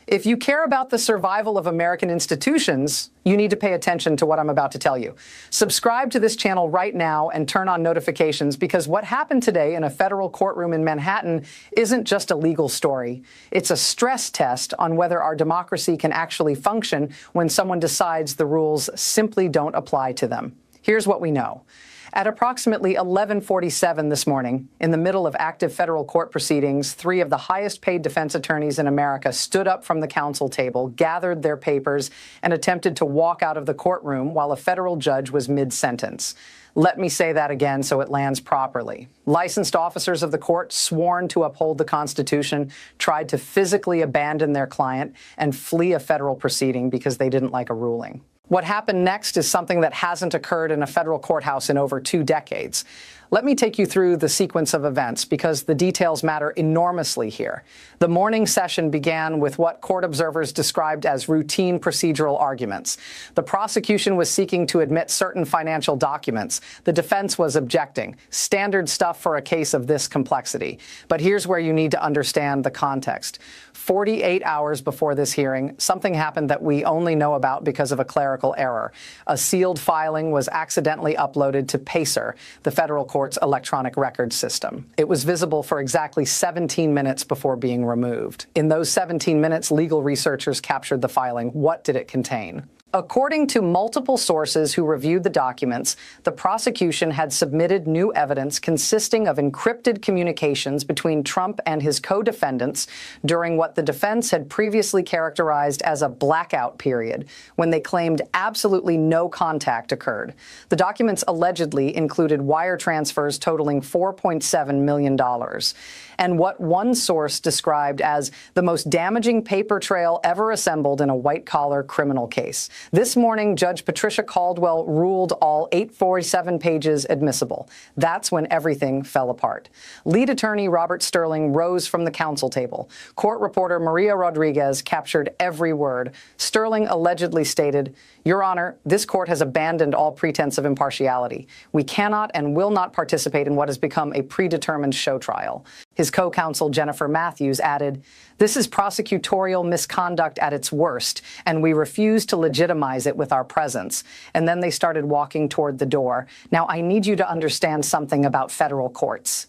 If you care about the survival of American institutions, you need to pay attention to what I'm about to tell you. Subscribe to this channel right now and turn on notifications, because what happened today in a federal courtroom in Manhattan isn't just a legal story. It's a stress test on whether our democracy can actually function when someone decides the rules simply don't apply to them. Here's what we know. At approximately 11:47 this morning, in the middle of active federal court proceedings, three of the highest-paid defense attorneys in America stood up from the counsel table, gathered their papers, and attempted to walk out of the courtroom while a federal judge was mid-sentence. Let me say that again so it lands properly. Licensed officers of the court, sworn to uphold the Constitution, tried to physically abandon their client and flee a federal proceeding because they didn't like a ruling. What happened next is something that hasn't occurred in a federal courthouse in over 2 decades. Let me take you through the sequence of events, because the details matter enormously here. The morning session began with what court observers described as routine procedural arguments. The prosecution was seeking to admit certain financial documents. The defense was objecting. Standard stuff for a case of this complexity. But here's where you need to understand the context. 48 hours before this hearing, something happened that we only know about because of a clerical error. A sealed filing was accidentally uploaded to PACER, the federal court's electronic records system. It was visible for exactly 17 minutes before being removed. In those 17 minutes, legal researchers captured the filing. What did it contain? According to multiple sources who reviewed the documents, the prosecution had submitted new evidence consisting of encrypted communications between Trump and his co-defendants during what the defense had previously characterized as a blackout period, when they claimed absolutely no contact occurred. The documents allegedly included wire transfers totaling $4.7 million, and what one source described as the most damaging paper trail ever assembled in a white-collar criminal case. This morning, Judge Patricia Caldwell ruled all 847 pages admissible. That's when everything fell apart. Lead attorney Robert Sterling rose from the counsel table. Court reporter Maria Rodriguez captured every word. Sterling allegedly stated, "Your Honor, this court has abandoned all pretense of impartiality. We cannot and will not participate in what has become a predetermined show trial." His co-counsel Jennifer Matthews added, "This is prosecutorial misconduct at its worst, and we refuse to legitimize it with our presence." And then they started walking toward the door. Now, I need you to understand something about federal courts.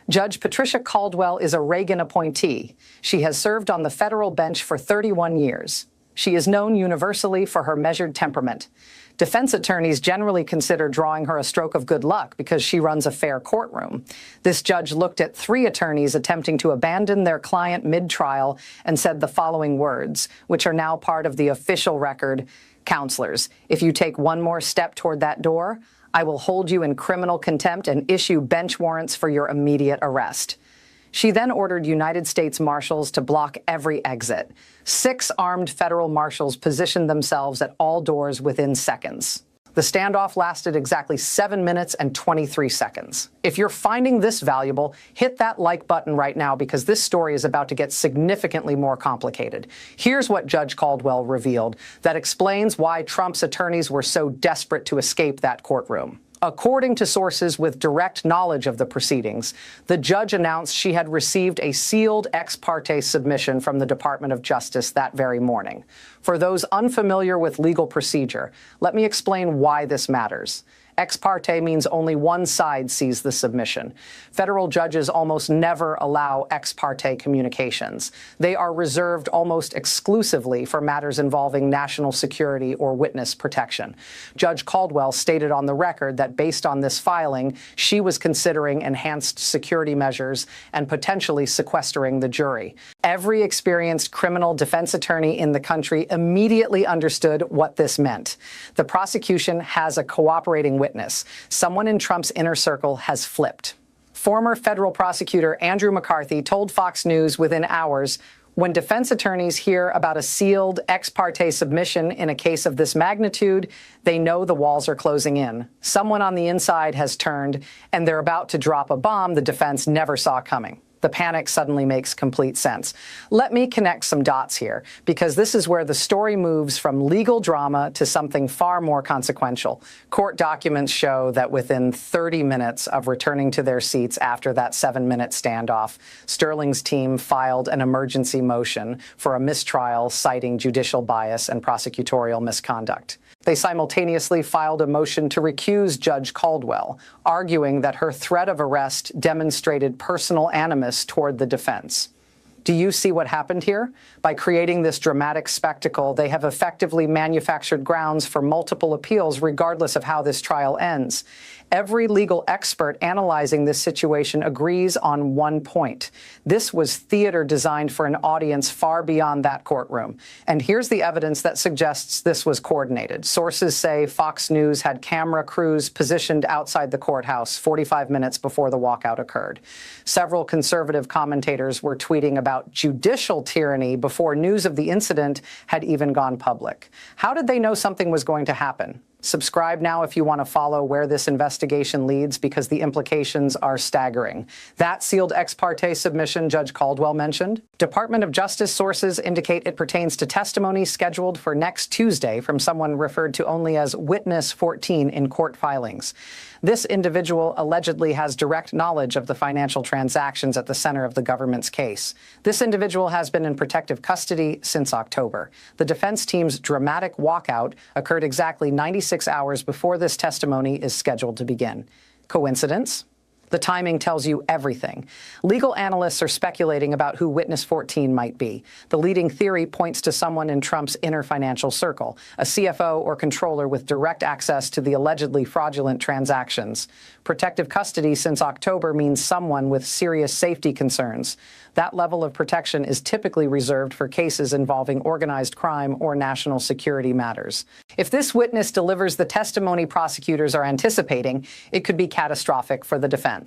Judge Patricia Caldwell is a Reagan appointee. She has served on the federal bench for 31 years. She is known universally for her measured temperament. Defense attorneys generally consider drawing her a stroke of good luck because she runs a fair courtroom. This judge looked at 3 attorneys attempting to abandon their client mid-trial and said the following words, which are now part of the official record: "Counselors, if you take one more step toward that door, I will hold you in criminal contempt and issue bench warrants for your immediate arrest." She then ordered United States Marshals to block every exit. 6 armed federal marshals positioned themselves at all doors within seconds. The standoff lasted exactly 7 minutes and 23 seconds. If you're finding this valuable, hit that like button right now, because this story is about to get significantly more complicated. Here's what Judge Caldwell revealed that explains why Trump's attorneys were so desperate to escape that courtroom. According to sources with direct knowledge of the proceedings, the judge announced she had received a sealed ex parte submission from the Department of Justice that very morning. For those unfamiliar with legal procedure, let me explain why this matters. Ex parte means only one side sees the submission. Federal judges almost never allow ex parte communications. They are reserved almost exclusively for matters involving national security or witness protection. Judge Caldwell stated on the record that based on this filing, she was considering enhanced security measures and potentially sequestering the jury. Every experienced criminal defense attorney in the country immediately understood what this meant. The prosecution has a cooperating witness. Someone in Trump's inner circle has flipped. Former federal prosecutor Andrew McCarthy told Fox News within hours, "When defense attorneys hear about a sealed ex parte submission in a case of this magnitude, they know the walls are closing in. Someone on the inside has turned, and they're about to drop a bomb the defense never saw coming." The panic suddenly makes complete sense. Let me connect some dots here, because this is where the story moves from legal drama to something far more consequential. Court documents show that within 30 minutes of returning to their seats after that 7-minute standoff, Sterling's team filed an emergency motion for a mistrial citing judicial bias and prosecutorial misconduct. They simultaneously filed a motion to recuse Judge Caldwell, arguing that her threat of arrest demonstrated personal animus toward the defense. Do you see what happened here? By creating this dramatic spectacle, they have effectively manufactured grounds for multiple appeals regardless of how this trial ends. Every legal expert analyzing this situation agrees on one point. This was theater designed for an audience far beyond that courtroom. And here's the evidence that suggests this was coordinated. Sources say Fox News had camera crews positioned outside the courthouse 45 minutes before the walkout occurred. Several conservative commentators were tweeting about judicial tyranny before news of the incident had even gone public. How did they know something was going to happen? Subscribe now if you want to follow where this investigation leads, because the implications are staggering. That sealed ex parte submission Judge Caldwell mentioned. Department of Justice sources indicate it pertains to testimony scheduled for next Tuesday from someone referred to only as Witness 14 in court filings. This individual allegedly has direct knowledge of the financial transactions at the center of the government's case. This individual has been in protective custody since October. The defense team's dramatic walkout occurred exactly 96 hours before this testimony is scheduled to begin. Coincidence? The timing tells you everything. Legal analysts are speculating about who Witness 14 might be. The leading theory points to someone in Trump's inner financial circle, a CFO or controller with direct access to the allegedly fraudulent transactions. Protective custody since October means someone with serious safety concerns. That level of protection is typically reserved for cases involving organized crime or national security matters. If this witness delivers the testimony prosecutors are anticipating, it could be catastrophic for the defense.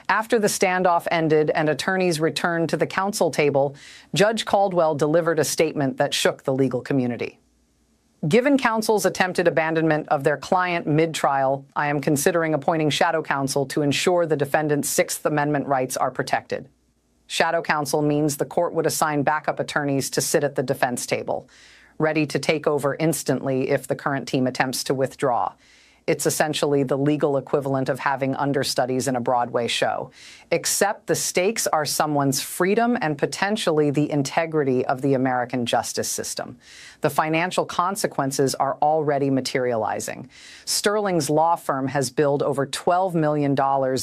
After the standoff ended and attorneys returned to the counsel table, Judge Caldwell delivered a statement that shook the legal community. Given counsel's attempted abandonment of their client mid-trial, I am considering appointing shadow counsel to ensure the defendant's Sixth Amendment rights are protected. Shadow counsel means the court would assign backup attorneys to sit at the defense table, ready to take over instantly if the current team attempts to withdraw. It's essentially the legal equivalent of having understudies in a Broadway show, except the stakes are someone's freedom and potentially the integrity of the American justice system. The financial consequences are already materializing. Sterling's law firm has billed over $12 million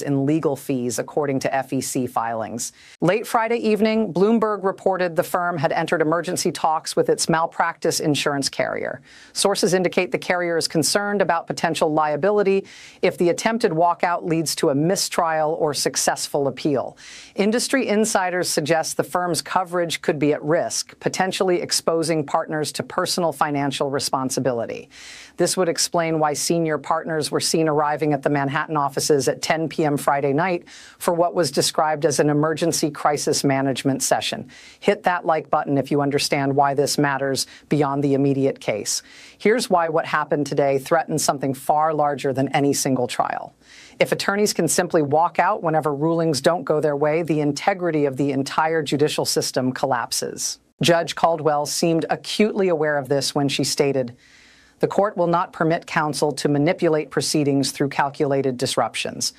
in legal fees, according to FEC filings. Late Friday evening, Bloomberg reported the firm had entered emergency talks with its malpractice insurance carrier. Sources indicate the carrier is concerned about potential liability if the attempted walkout leads to a mistrial or successful appeal. Industry insiders suggest the firm's coverage could be at risk, potentially exposing partners to personal financial responsibility. This would explain why senior partners were seen arriving at the Manhattan offices at 10 p.m. Friday night for what was described as an emergency crisis management session. Hit that like button if you understand why this matters beyond the immediate case. Here's why what happened today threatens something far larger than any single trial. If attorneys can simply walk out whenever rulings don't go their way, the integrity of the entire judicial system collapses. Judge Caldwell seemed acutely aware of this when she stated, "The court will not permit counsel to manipulate proceedings through calculated disruptions.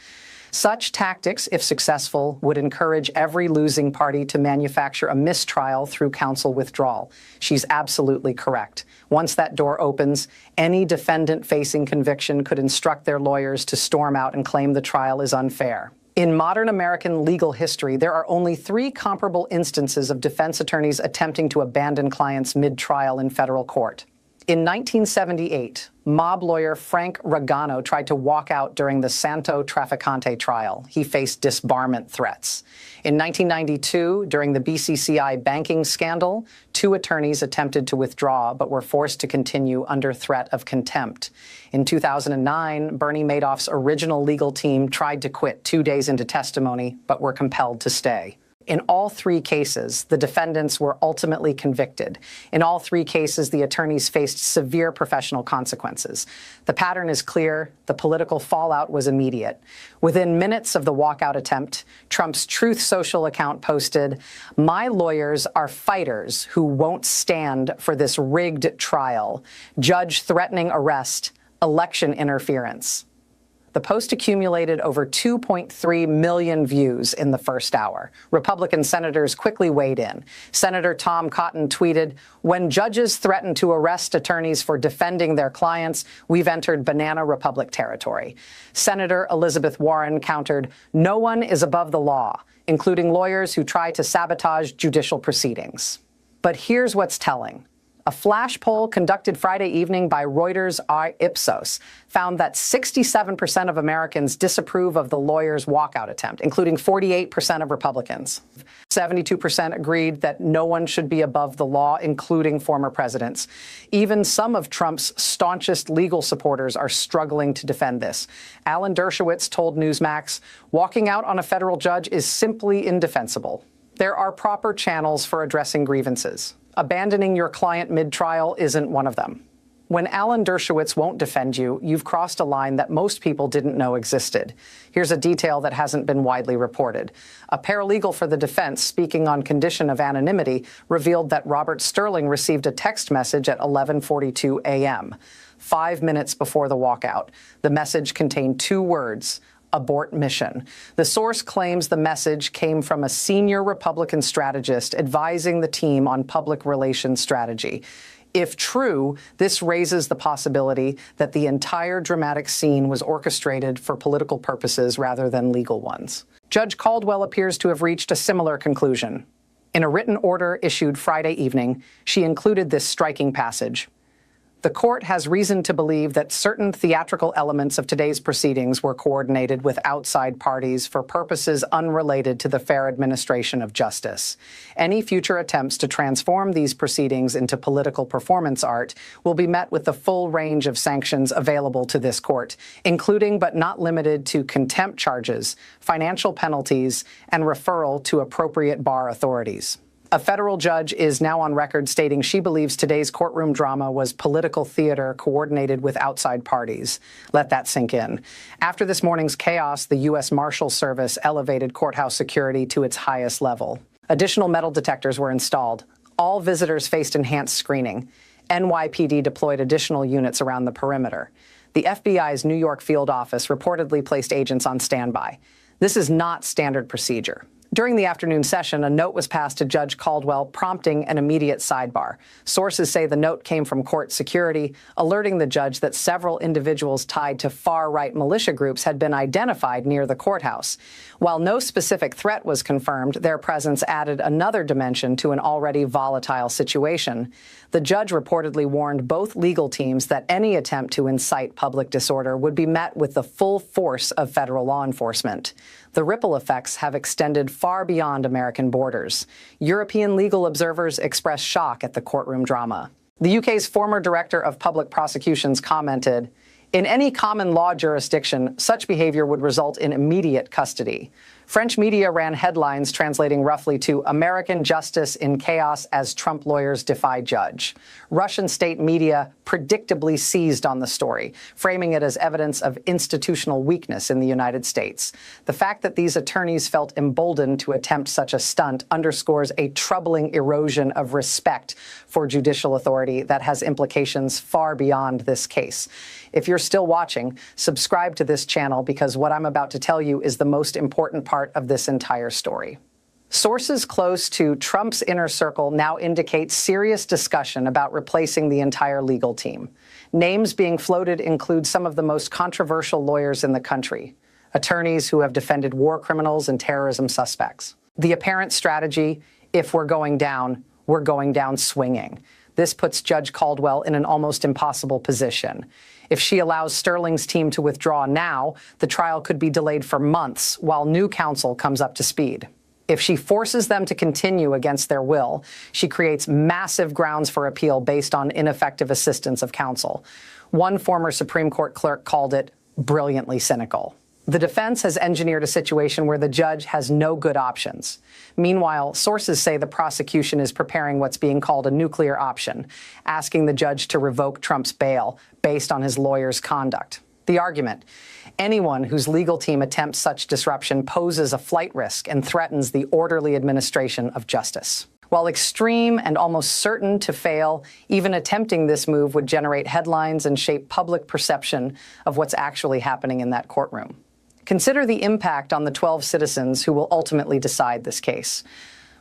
Such tactics, if successful, would encourage every losing party to manufacture a mistrial through counsel withdrawal." She's absolutely correct. Once that door opens, any defendant facing conviction could instruct their lawyers to storm out and claim the trial is unfair. In modern American legal history, there are only 3 comparable instances of defense attorneys attempting to abandon clients mid-trial in federal court. In 1978, mob lawyer Frank Ragano tried to walk out during the Santo Trafficante trial. He faced disbarment threats. In 1992, during the BCCI banking scandal, 2 attorneys attempted to withdraw but were forced to continue under threat of contempt. In 2009, Bernie Madoff's original legal team tried to quit 2 days into testimony but were compelled to stay. In all three cases, the defendants were ultimately convicted. In all three cases, the attorneys faced severe professional consequences. The pattern is clear. The political fallout was immediate. Within minutes of the walkout attempt, Trump's Truth Social account posted, "My lawyers are fighters who won't stand for this rigged trial. Judge threatening arrest, election interference." The post accumulated over 2.3 million views in the first hour. Republican senators quickly weighed in. Senator Tom Cotton tweeted, "When judges threaten to arrest attorneys for defending their clients, we've entered banana republic territory." Senator Elizabeth Warren countered, "No one is above the law, including lawyers who try to sabotage judicial proceedings." But here's what's telling. A flash poll conducted Friday evening by Reuters Ipsos found that 67% of Americans disapprove of the lawyers' walkout attempt, including 48% of Republicans. 72% agreed that no one should be above the law, including former presidents. Even some of Trump's staunchest legal supporters are struggling to defend this. Alan Dershowitz told Newsmax, "Walking out on a federal judge is simply indefensible. There are proper channels for addressing grievances. Abandoning your client mid-trial isn't one of them." When Alan Dershowitz won't defend you, you've crossed a line that most people didn't know existed. Here's a detail that hasn't been widely reported. A paralegal for the defense, speaking on condition of anonymity, revealed that Robert Sterling received a text message at 11:42 a.m., 5 minutes before the walkout. The message contained two words: abort mission. The source claims the message came from a senior Republican strategist advising the team on public relations strategy. If true, this raises the possibility that the entire dramatic scene was orchestrated for political purposes rather than legal ones. Judge Caldwell appears to have reached a similar conclusion. In a written order issued Friday evening, she included this striking passage. "The court has reason to believe that certain theatrical elements of today's proceedings were coordinated with outside parties for purposes unrelated to the fair administration of justice. Any future attempts to transform these proceedings into political performance art will be met with the full range of sanctions available to this court, including but not limited to contempt charges, financial penalties, and referral to appropriate bar authorities." A federal judge is now on record stating she believes today's courtroom drama was political theater coordinated with outside parties. Let that sink in. After this morning's chaos, the U.S. Marshals Service elevated courthouse security to its highest level. Additional metal detectors were installed. All visitors faced enhanced screening. NYPD deployed additional units around the perimeter. The FBI's New York field office reportedly placed agents on standby. This is not standard procedure. During the afternoon session, a note was passed to Judge Caldwell prompting an immediate sidebar. Sources say the note came from court security, alerting the judge that several individuals tied to far-right militia groups had been identified near the courthouse. While no specific threat was confirmed, their presence added another dimension to an already volatile situation. The judge reportedly warned both legal teams that any attempt to incite public disorder would be met with the full force of federal law enforcement. The ripple effects have extended far beyond American borders. European legal observers expressed shock at the courtroom drama. The UK's former director of public prosecutions commented, "In any common law jurisdiction, such behavior would result in immediate custody." French media ran headlines translating roughly to "American justice in chaos as Trump lawyers defy judge." Russian state media predictably seized on the story, framing it as evidence of institutional weakness in the United States. The fact that these attorneys felt emboldened to attempt such a stunt underscores a troubling erosion of respect for judicial authority that has implications far beyond this case. If you're still watching, subscribe to this channel because what I'm about to tell you is the most important part of this entire story. Sources close to Trump's inner circle now indicate serious discussion about replacing the entire legal team. Names being floated include some of the most controversial lawyers in the country, attorneys who have defended war criminals and terrorism suspects. The apparent strategy, if we're going down swinging. This puts Judge Caldwell in an almost impossible position. If she allows Sterling's team to withdraw now, the trial could be delayed for months while new counsel comes up to speed. If she forces them to continue against their will, she creates massive grounds for appeal based on ineffective assistance of counsel. One former Supreme Court clerk called it brilliantly cynical. The defense has engineered a situation where the judge has no good options. Meanwhile, sources say the prosecution is preparing what's being called a nuclear option, asking the judge to revoke Trump's bail based on his lawyer's conduct. The argument: anyone whose legal team attempts such disruption poses a flight risk and threatens the orderly administration of justice. While extreme and almost certain to fail, even attempting this move would generate headlines and shape public perception of what's actually happening in that courtroom. Consider the impact on the 12 citizens who will ultimately decide this case.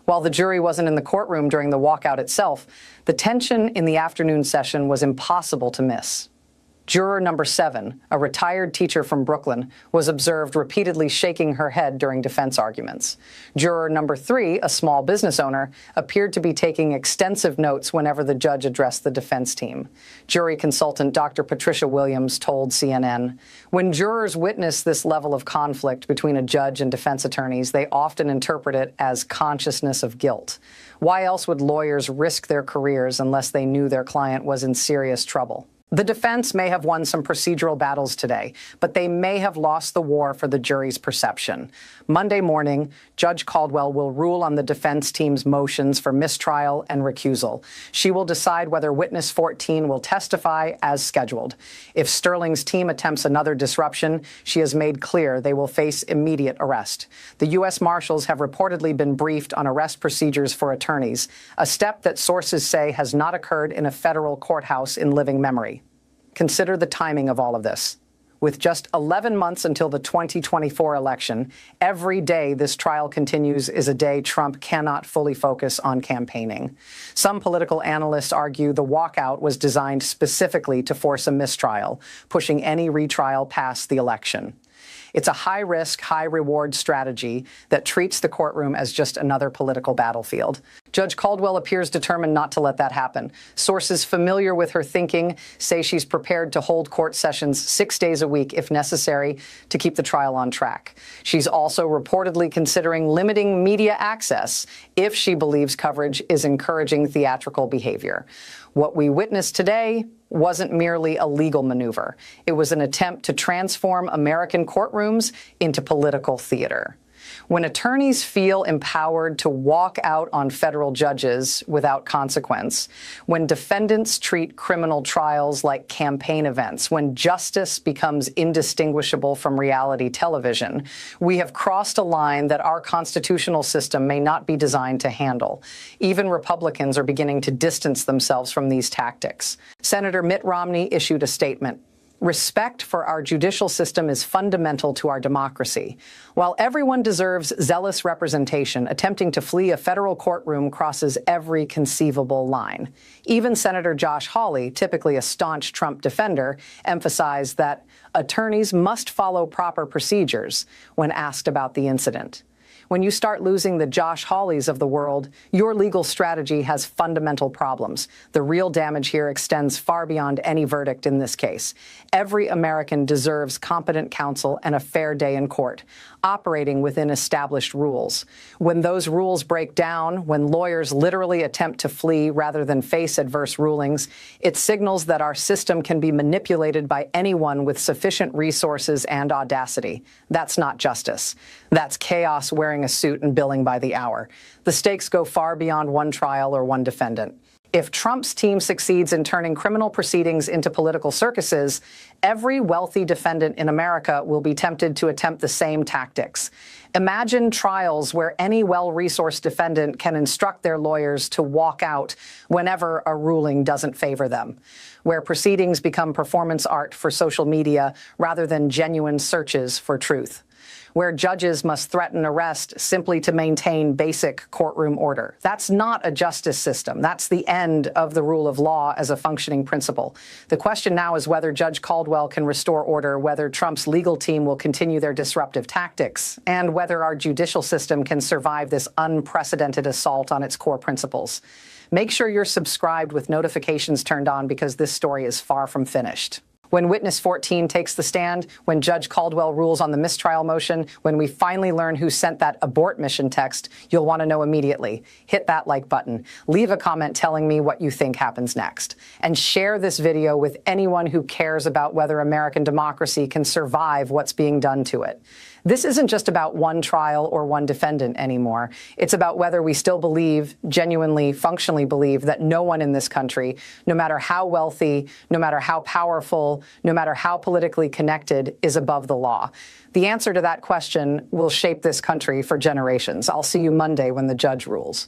While the jury wasn't in the courtroom during the walkout itself, the tension in the afternoon session was impossible to miss. Juror number 7, a retired teacher from Brooklyn, was observed repeatedly shaking her head during defense arguments. Juror number 3, a small business owner, appeared to be taking extensive notes whenever the judge addressed the defense team. Jury consultant Dr. Patricia Williams told CNN, "When jurors witness this level of conflict between a judge and defense attorneys, they often interpret it as consciousness of guilt. Why else would lawyers risk their careers unless they knew their client was in serious trouble?" The defense may have won some procedural battles today, but they may have lost the war for the jury's perception. Monday morning, Judge Caldwell will rule on the defense team's motions for mistrial and recusal. She will decide whether witness 14 will testify as scheduled. If Sterling's team attempts another disruption, she has made clear they will face immediate arrest. The U.S. Marshals have reportedly been briefed on arrest procedures for attorneys, a step that sources say has not occurred in a federal courthouse in living memory. Consider the timing of all of this. With just 11 months until the 2024 election, every day this trial continues is a day Trump cannot fully focus on campaigning. Some political analysts argue the walkout was designed specifically to force a mistrial, pushing any retrial past the election. It's a high-risk, high-reward strategy that treats the courtroom as just another political battlefield. Judge Caldwell appears determined not to let that happen. Sources familiar with her thinking say she's prepared to hold court sessions 6 days a week if necessary to keep the trial on track. She's also reportedly considering limiting media access if she believes coverage is encouraging theatrical behavior. What we witnessed today wasn't merely a legal maneuver. It was an attempt to transform American courtrooms into political theater. When attorneys feel empowered to walk out on federal judges without consequence, when defendants treat criminal trials like campaign events, when justice becomes indistinguishable from reality television, we have crossed a line that our constitutional system may not be designed to handle. Even Republicans are beginning to distance themselves from these tactics. Senator Mitt Romney issued a statement. Respect for our judicial system is fundamental to our democracy. While everyone deserves zealous representation, attempting to flee a federal courtroom crosses every conceivable line. Even Senator Josh Hawley, typically a staunch Trump defender, emphasized that attorneys must follow proper procedures when asked about the incident. When you start losing the Josh Hawleys of the world, your legal strategy has fundamental problems. The real damage here extends far beyond any verdict in this case. Every American deserves competent counsel and a fair day in court, operating within established rules. When those rules break down, when lawyers literally attempt to flee rather than face adverse rulings, it signals that our system can be manipulated by anyone with sufficient resources and audacity. That's not justice. That's chaos wearing a suit and billing by the hour. The stakes go far beyond one trial or one defendant. If Trump's team succeeds in turning criminal proceedings into political circuses, every wealthy defendant in America will be tempted to attempt the same tactics. Imagine trials where any well-resourced defendant can instruct their lawyers to walk out whenever a ruling doesn't favor them, where proceedings become performance art for social media rather than genuine searches for truth, where judges must threaten arrest simply to maintain basic courtroom order. That's not a justice system. That's the end of the rule of law as a functioning principle. The question now is whether Judge Caldwell can restore order, whether Trump's legal team will continue their disruptive tactics, and whether our judicial system can survive this unprecedented assault on its core principles. Make sure you're subscribed with notifications turned on because this story is far from finished. When witness 14 takes the stand, when Judge Caldwell rules on the mistrial motion, when we finally learn who sent that abort mission text, you'll want to know immediately. Hit that like button. Leave a comment telling me what you think happens next. And share this video with anyone who cares about whether American democracy can survive what's being done to it. This isn't just about one trial or one defendant anymore. It's about whether we still believe, genuinely, functionally believe, that no one in this country, no matter how wealthy, no matter how powerful, no matter how politically connected, is above the law. The answer to that question will shape this country for generations. I'll see you Monday when the judge rules.